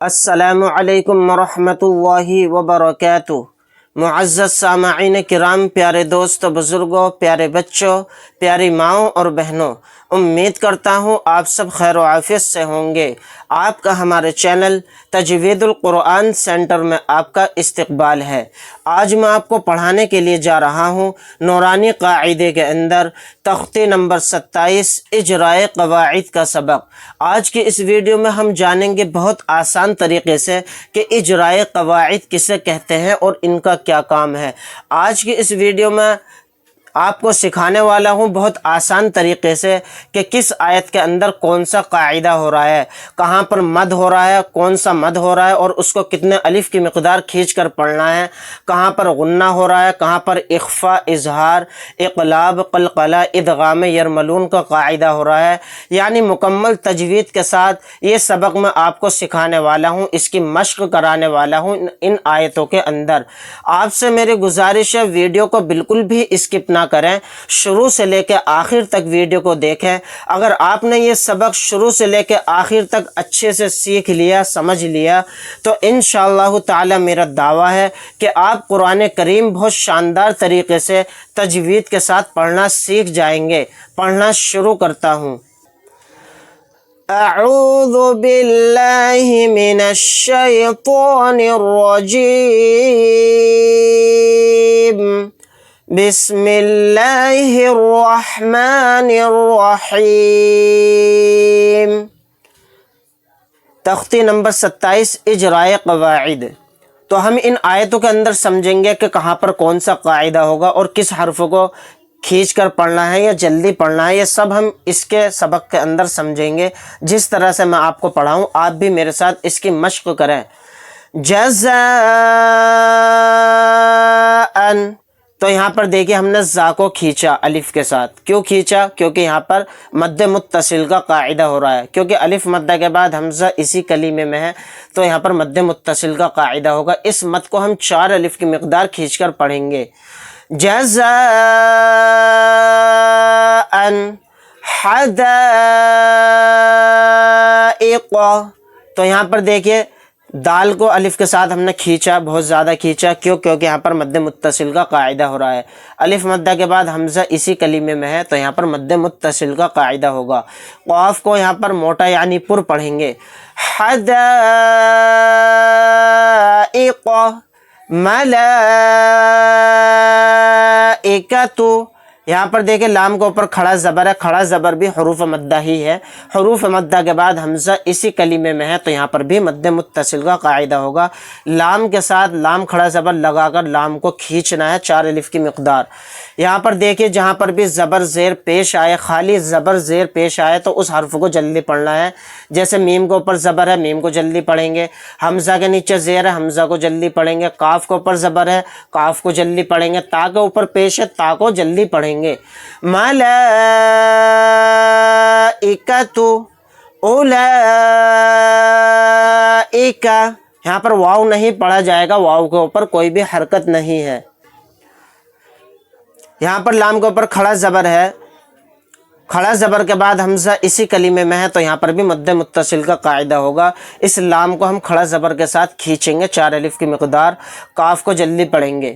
السلام علیکم ورحمۃ اللہ وبرکاتہ۔ معزز سامعین کرام، پیارے دوستو، بزرگوں، پیارے بچوں، پیاری ماؤں اور بہنوں، امید کرتا ہوں آپ سب خیر و عافیت سے ہوں گے۔ آپ کا ہمارے چینل تجوید القرآن سینٹر میں آپ کا استقبال ہے۔ آج میں آپ کو پڑھانے کے لیے جا رہا ہوں نورانی قاعدے کے اندر تختی نمبر 27 اجرائے قواعد کا سبق۔ آج کی اس ویڈیو میں ہم جانیں گے بہت آسان طریقے سے کہ اجرائے قواعد کسے کہتے ہیں اور ان کا کیا کام ہے۔ آج کی اس ویڈیو میں آپ کو سکھانے والا ہوں بہت آسان طریقے سے کہ کس آیت کے اندر کون سا قاعدہ ہو رہا ہے، کہاں پر مد ہو رہا ہے، کون سا مد ہو رہا ہے اور اس کو کتنے الف کی مقدار کھینچ کر پڑھنا ہے، کہاں پر غنہ ہو رہا ہے، کہاں پر اخفا، اظہار، اقلاب، قلقلہ، ادغام یرملون کا قاعدہ ہو رہا ہے۔ یعنی مکمل تجوید کے ساتھ یہ سبق میں آپ کو سکھانے والا ہوں، اس کی مشق کرانے والا ہوں ان آیتوں کے اندر۔ آپ سے میری گزارش ہے ویڈیو کو بالکل بھی اسکپ نہ کریں، شروع سے لے کے آخر تک ویڈیو کو دیکھیں۔ اگر آپ نے یہ سبق شروع سے لے کے آخر تک اچھے سے سیکھ لیا، سمجھ لیا، تو انشاءاللہ تعالی میرا دعویٰ ہے کہ آپ قرآن کریم بہت شاندار طریقے سے تجوید کے ساتھ پڑھنا سیکھ جائیں گے۔ پڑھنا شروع کرتا ہوں۔ اعوذ باللہ من الشیطان الرجیم، بسم اللہ الرحمن الرحیم۔ تختی نمبر 27 اجرائے قواعد۔ تو ہم ان آیتوں کے اندر سمجھیں گے کہ کہاں پر کون سا قاعدہ ہوگا اور کس حرف کو کھینچ کر پڑھنا ہے یا جلدی پڑھنا ہے، یہ سب ہم اس کے سبق کے اندر سمجھیں گے۔ جس طرح سے میں آپ کو پڑھاؤں آپ بھی میرے ساتھ اس کی مشق کریں۔ جزاءً، تو یہاں پر دیکھیں ہم نے زا کو کھینچا الف کے ساتھ۔ کیوں کھینچا؟ کیونکہ یہاں پر مد متصل کا قاعدہ ہو رہا ہے، کیونکہ الف مدہ کے بعد حمزہ اسی کلیمے میں ہے تو یہاں پر مد متصل کا قاعدہ ہوگا۔ اس مد کو ہم 4 الف کی مقدار کھینچ کر پڑھیں گے۔ جزاءً حدائق، تو یہاں پر دیکھیے دال کو الف کے ساتھ ہم نے کھینچا، بہت زیادہ کھینچا۔ کیوں؟ کیونکہ یہاں پر مد متصل کا قاعدہ ہو رہا ہے۔ الف مدہ کے بعد حمزہ اسی کلیمے میں ہے تو یہاں پر مد متصل کا قاعدہ ہوگا۔ قاف کو یہاں پر موٹا یعنی پر پڑھیں گے۔ حدائق ملائکۃ، یہاں پر دیکھیں لام کے اوپر کھڑا زبر ہے، کھڑا زبر بھی حروف مدہ ہی ہے۔ حروف مدہ کے بعد حمزہ اسی کلیمے میں ہے تو یہاں پر بھی مد متصل کا قاعدہ ہوگا۔ لام کے ساتھ لام کھڑا زبر لگا کر لام کو کھینچنا ہے 4 الف کی مقدار۔ یہاں پر دیکھیں جہاں پر بھی زبر زیر پیش آئے، خالی زبر زیر پیش آئے تو اس حرف کو جلدی پڑھنا ہے۔ جیسے میم کے اوپر زبر ہے، میم کو جلدی پڑھیں گے۔ حمزہ کے نیچے زیر ہے، حمزہ کو جلدی پڑھیں گے۔ کاف کے اوپر زبر ہے، کاف کو جلدی پڑھیں گے۔ تا کے اوپر پیش ہے، تا کو جلدی پڑھیں گے۔ ملائکۃ، اولئک، یہاں پر واو نہیں پڑھا جائے گا، واو کے اوپر کوئی بھی حرکت نہیں ہے۔ یہاں پر لام کے اوپر کھڑا زبر ہے، کھڑا زبر کے بعد حمزہ اسی کلیمے میں ہے تو یہاں پر بھی مد متصل کا قاعدہ ہوگا۔ اس لام کو ہم کھڑا زبر کے ساتھ کھینچیں گے 4 الف کی مقدار۔ کاف کو جلدی پڑھیں گے۔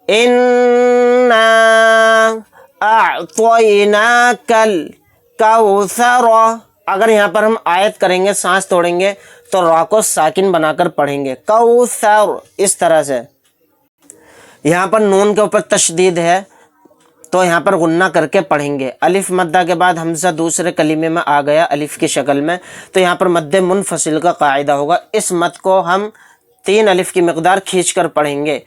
اِنَّا اعطیناک الکوثر، اگر یہاں پر ہم آیت کریں گے، سانس توڑیں گے تو را کو ساکن بنا کر پڑھیں گے، کوثر، اس طرح سے۔ یہاں پر نون کے اوپر تشدید ہے تو یہاں پر غنہ کر کے پڑھیں گے۔ الف مدہ کے بعد حمزہ دوسرے کلمے میں آ گیا الف کی شکل میں تو یہاں پر مد منفصل کا قاعدہ ہوگا۔ اس مد کو ہم 3 الف کی مقدار کھینچ کر پڑھیں گے۔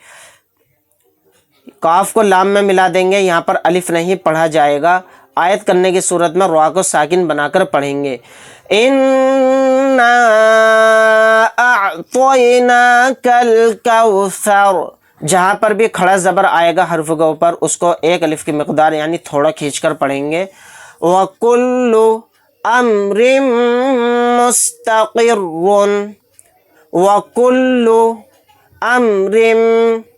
کاف کو لام میں ملا دیں گے، یہاں پر الف نہیں پڑھا جائے گا۔ آیت کرنے کی صورت میں را کو ساکن بنا کر پڑھیں گے۔ اِنَّا اعطیناک الکوثر، جہاں پر بھی کھڑا زبر آئے گا حرف کے اوپر اس کو 1 الف کی مقدار یعنی تھوڑا کھینچ کر پڑھیں گے۔ وَكُلُّ أَمْرٍ مُسْتَقِرٌّ، وَكُلُّ أَمْرٍ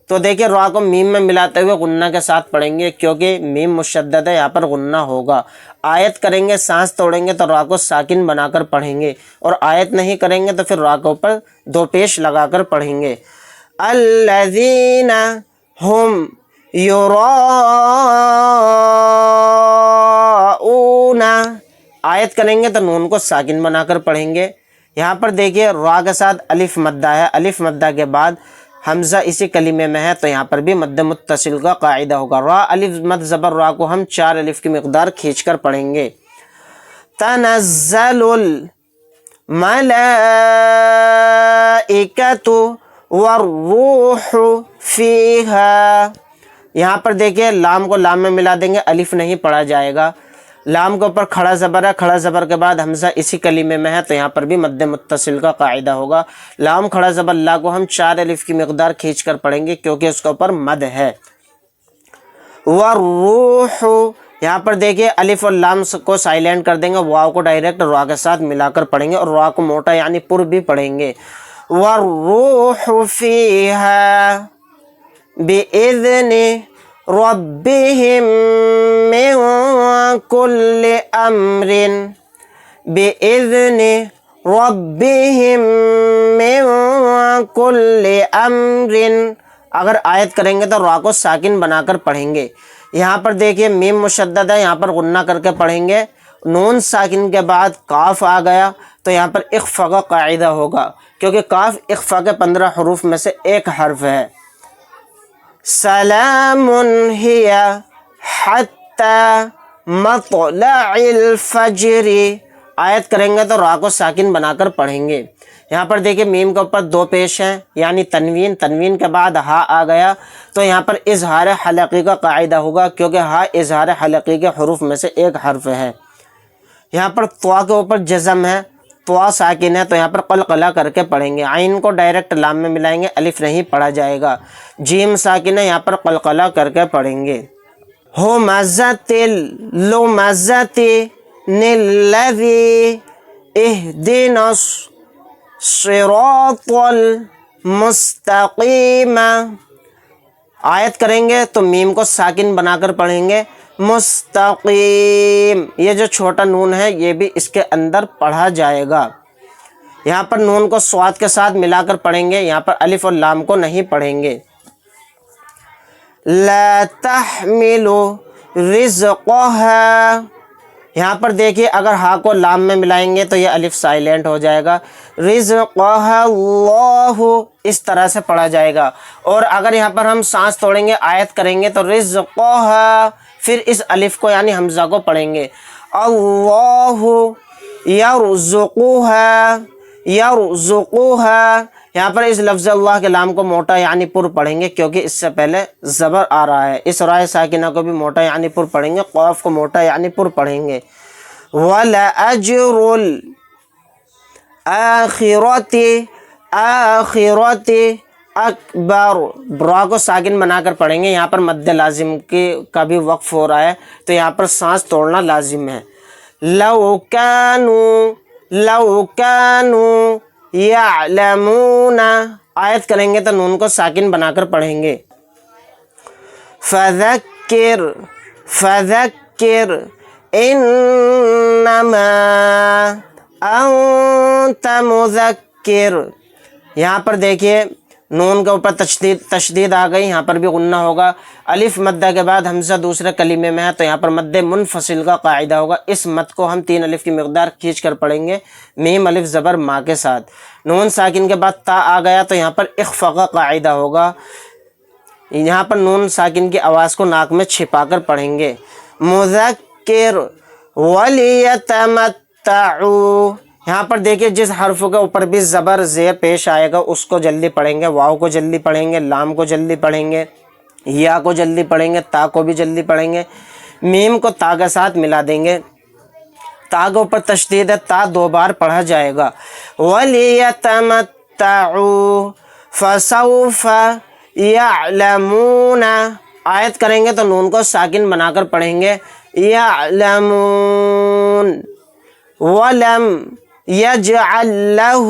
تو دیکھیں را کو میم میں ملاتے ہوئے غنہ کے ساتھ پڑھیں گے کیونکہ میم مشدد ہے، یہاں پر غنہ ہوگا۔ آیت کریں گے سانس توڑیں گے تو را کو ساکن بنا کر پڑھیں گے، اور آیت نہیں کریں گے تو پھر را کے اوپر دو پیش لگا کر پڑھیں گے۔ الذین ہم یراؤون، آیت کریں گے تو نون کو ساکن بنا کر پڑھیں گے۔ یہاں پر دیکھیے را کے ساتھ الف مدہ ہے، الف مدہ کے بعد حمزہ اسی کلمے میں ہے تو یہاں پر بھی مد متصل کا قاعدہ ہوگا۔ را الف مد زبر را کو ہم 4 الف کی مقدار کھینچ کر پڑھیں گے۔ تنزل الملائکۃ والروح فیہا، یہاں پر دیکھیں لام کو لام میں ملا دیں گے، الف نہیں پڑھا جائے گا۔ لام کے اوپر کھڑا زبر ہے، کھڑا زبر کے بعد حمزہ اسی کلمے میں ہے تو یہاں پر بھی مد متصل کا قاعدہ ہوگا۔ لام کھڑا زبر لا کو ہم 4 الف کی مقدار کھینچ کر پڑھیں گے کیونکہ اس کے اوپر مد ہے۔ والروح، یہاں پر دیکھیے الف اور لام کو سائلنٹ کر دیں گے، واو کو ڈائریکٹ را کے ساتھ ملا کر پڑھیں گے اور را کو موٹا یعنی پر بھی پڑھیں گے۔ والروح فیہا بِإِذْنِ رَبِّهِم مِّن كُلِّ أَمْرٍ، بِإِذْنِ رَبِّهِم مِّن كُلِّ أَمْرٍ، اگر آیت کریں گے تو را کو ساکن بنا کر پڑھیں گے۔ یہاں پر دیکھیے میم مشدد ہے، یہاں پر غنہ کر کے پڑھیں گے۔ نون ساکن کے بعد کاف آ گیا تو یہاں پر اخفا کا قاعدہ ہوگا کیونکہ کاف اخفا کے 15 حروف میں سے ایک حرف ہے۔ سلام ہی حتی مطلع الفجر، آیت کریں گے تو را کو ساکن بنا کر پڑھیں گے۔ یہاں پر دیکھیں میم کے اوپر دو پیش ہیں یعنی تنوین، تنوین کے بعد ہا آ گیا تو یہاں پر اظہار حلقی کا قاعدہ ہوگا کیونکہ ہا اظہار حلقی کے حروف میں سے ایک حرف ہے۔ یہاں پر طوا کے اوپر جزم ہے، طوا ساکن ہے تو یہاں پر قلقلہ کر کے پڑھیں گے۔ عین کو ڈائریکٹ لام میں ملائیں گے، الف نہیں پڑھا جائے گا۔ جیم ساکن ہے، یہاں پر قلقلہ کر کے پڑھیں گے۔ ہمزۃ لمزۃ الذی اہدنا الصراط المستقیم، آیت کریں گے تو میم کو ساکن بنا کر پڑھیں گے۔ مستقیم، یہ جو چھوٹا نون ہے یہ بھی اس کے اندر پڑھا جائے گا۔ یہاں پر نون کو صاد کے ساتھ ملا کر پڑھیں گے، یہاں پر الف اور لام کو نہیں پڑھیں گے۔ لا تحمل رزقها، یہاں پر دیکھیے اگر ہا کو لام میں ملائیں گے تو یہ الف سائلنٹ ہو جائے گا۔ رزقها اللہ، اس طرح سے پڑھا جائے گا۔ اور اگر یہاں پر ہم سانس توڑیں گے آیت کریں گے تو رزقها، پھر اس الف کو یعنی حمزہ کو پڑھیں گے۔ اللہ یرزقها، یرزقها، یہاں پر اس لفظ اللہ کے لام کو موٹا یعنی پر پڑھیں گے کیونکہ اس سے پہلے زبر آ رہا ہے۔ اس رائے ساکنہ کو بھی موٹا یعنی پر پڑھیں گے، قاف کو موٹا یعنی پر پڑھیں گے۔ وَلَأَجْرُ الْآخِرَةِ، آخرت اکبر، برا کو ساکن بنا کر پڑھیں گے۔ یہاں پر مد لازم کا بھی وقف ہو رہا ہے تو یہاں پر سانس توڑنا لازم ہے۔ لو کانوا یعلمون، آیت کریں گے تو نون کو ساکن بنا کر پڑھیں گے۔ فذکر انما انت مذکر، یہاں پر دیکھیے نون کے اوپر تشدید آ گئی، یہاں پر بھی غنہ ہوگا۔ الف مدہ کے بعد حمزہ دوسرے کلمے میں ہے تو یہاں پر مد منفصل کا قاعدہ ہوگا۔ اس مد کو ہم 3 الف کی مقدار کھینچ کر پڑھیں گے، میم الف زبر ما کے ساتھ۔ نون ساکن کے بعد تا آ گیا تو یہاں پر اخفا کا قاعدہ ہوگا، یہاں پر نون ساکن کی آواز کو ناک میں چھپا کر پڑھیں گے۔ مذکر ولیتمتعوا، یہاں پر دیکھیے جس حرف کے اوپر بھی زبر زیر پیش آئے گا اس کو جلدی پڑھیں گے، واو کو جلدی پڑھیں گے، لام کو جلدی پڑھیں گے، یا کو جلدی پڑھیں گے، تا کو بھی جلدی پڑھیں گے، میم کو تا کے ساتھ ملا دیں گے۔ تا کے اوپر تشدید ہے، تا 2 بار پڑھا جائے گا۔ وَلِيَتَمَتَّعُوا فَسَوْفَ يَعْلَمُونَ، آیت کریں گے تو نون کو ساکن بنا کر پڑھیں گے۔ یعلمون، وَلَمْ يَجْعَلْ لَهُ